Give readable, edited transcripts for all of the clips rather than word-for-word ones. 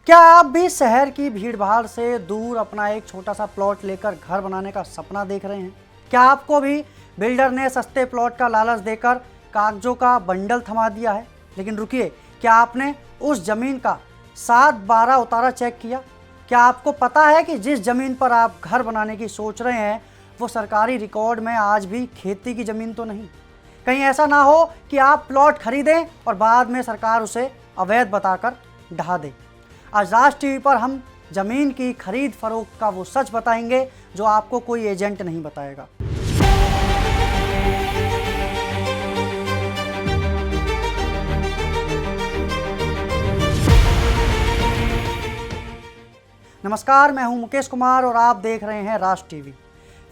क्या आप भी शहर की भीड़भाड़ से दूर अपना एक छोटा सा प्लॉट लेकर घर बनाने का सपना देख रहे हैं? क्या आपको भी बिल्डर ने सस्ते प्लॉट का लालच देकर कागजों का बंडल थमा दिया है? लेकिन रुकिए, क्या आपने उस ज़मीन का 7/12 उतारा चेक किया? क्या आपको पता है कि जिस ज़मीन पर आप घर बनाने की सोच रहे हैं वो सरकारी रिकॉर्ड में आज भी खेती की ज़मीन तो नहीं? कहीं ऐसा ना हो कि आप प्लॉट खरीदें और बाद में सरकार उसे अवैध बताकर ढहा दे। आज राज टीवी पर हम ज़मीन की खरीद फरोख्त का वो सच बताएंगे जो आपको कोई एजेंट नहीं बताएगा। नमस्कार, मैं हूं मुकेश कुमार और आप देख रहे हैं राज टीवी।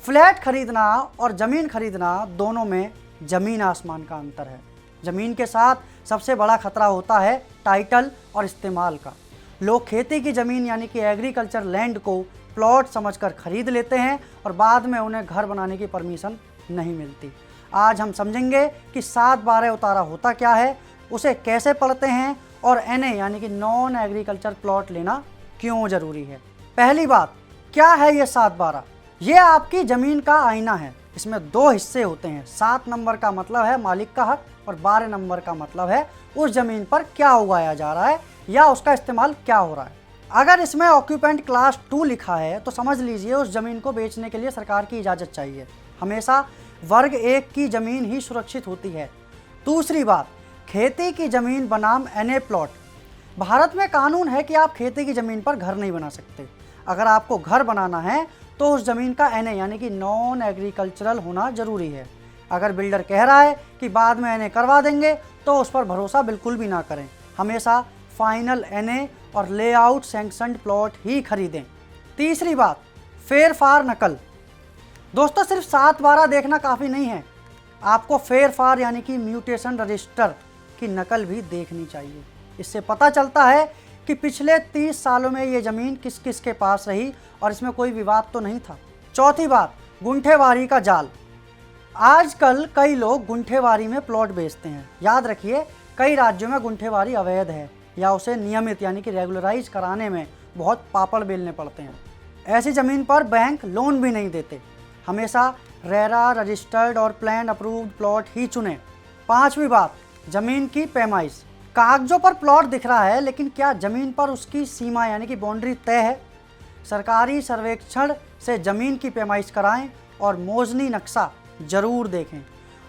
फ्लैट खरीदना और ज़मीन खरीदना दोनों में ज़मीन आसमान का अंतर है। ज़मीन के साथ सबसे बड़ा खतरा होता है टाइटल और इस्तेमाल का। लोग खेती की ज़मीन यानी कि एग्रीकल्चर लैंड को प्लॉट समझकर खरीद लेते हैं और बाद में उन्हें घर बनाने की परमिशन नहीं मिलती। आज हम समझेंगे कि 7/12 उतारा होता क्या है, उसे कैसे पढ़ते हैं और एनए यानी कि नॉन एग्रीकल्चर प्लॉट लेना क्यों ज़रूरी है। पहली बात, क्या है ये 7/12? ये आपकी ज़मीन का आईना है। इसमें 2 हिस्से होते हैं। 7 नंबर का मतलब है मालिक का हक और 12 नंबर का मतलब है उस ज़मीन पर क्या उगाया जा रहा है या उसका इस्तेमाल क्या हो रहा है। अगर इसमें ऑक्यूपेंट क्लास 2 लिखा है तो समझ लीजिए उस ज़मीन को बेचने के लिए सरकार की इजाज़त चाहिए। हमेशा वर्ग 1 की ज़मीन ही सुरक्षित होती है। दूसरी बात, खेती की ज़मीन बनाम एनए प्लॉट। भारत में कानून है कि आप खेती की ज़मीन पर घर नहीं बना सकते। अगर आपको घर बनाना है तो उस ज़मीन का एनए यानी कि नॉन एग्रीकल्चरल होना ज़रूरी है। अगर बिल्डर कह रहा है कि बाद में एनए करवा देंगे तो उस पर भरोसा बिल्कुल भी ना करें। हमेशा फाइनल एनए और लेआउट सैंक्शनड प्लॉट ही खरीदें। तीसरी बात, फेर फार नकल। दोस्तों, सिर्फ 7/12 देखना काफ़ी नहीं है, आपको फेर फार यानी कि म्यूटेशन रजिस्टर की नकल भी देखनी चाहिए। इससे पता चलता है कि पिछले 30 सालों में ये ज़मीन किस किस के पास रही और इसमें कोई विवाद तो नहीं था। चौथी बात, गुंठेवारी का जाल। आजकल कई लोग गुंठेवारी में प्लॉट बेचते हैं। याद रखिए, कई राज्यों में गुंठेवारी अवैध है या उसे नियमित यानी कि रेगुलराइज कराने में बहुत पापड़ बेलने पड़ते हैं। ऐसी ज़मीन पर बैंक लोन भी नहीं देते। हमेशा रेरा रजिस्टर्ड और प्लान अप्रूव्ड प्लॉट ही चुनें। पांचवी बात, ज़मीन की पैमाइश। कागजों पर प्लॉट दिख रहा है लेकिन क्या ज़मीन पर उसकी सीमा यानी कि बाउंड्री तय है? सरकारी सर्वेक्षण से ज़मीन की पैमाइश कराएं और मोजनी नक्शा ज़रूर देखें।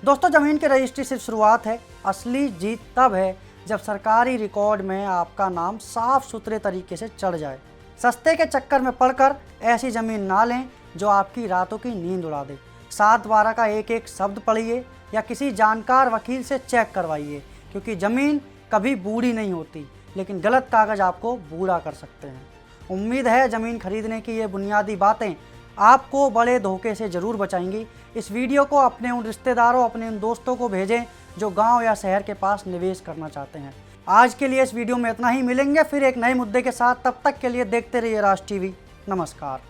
दोस्तों, ज़मीन की रजिस्ट्री सिर्फ शुरुआत है। असली जीत तब है जब सरकारी रिकॉर्ड में आपका नाम साफ सुथरे तरीके से चढ़ जाए। सस्ते के चक्कर में पड़कर ऐसी ज़मीन ना लें जो आपकी रातों की नींद उड़ा दे। 7/12 का एक एक शब्द पढ़िए या किसी जानकार वकील से चेक करवाइए, क्योंकि ज़मीन कभी बूढ़ी नहीं होती लेकिन गलत कागज़ आपको बूढ़ा कर सकते हैं। उम्मीद है ज़मीन खरीदने की ये बुनियादी बातें आपको बड़े धोखे से ज़रूर बचाएंगी। इस वीडियो को अपने उन रिश्तेदारों, अपने उन दोस्तों को भेजें जो गांव या शहर के पास निवेश करना चाहते हैं। आज के लिए इस वीडियो में इतना ही। मिलेंगे फिर एक नए मुद्दे के साथ। तब तक के लिए देखते रहिए राज टीवी। नमस्कार।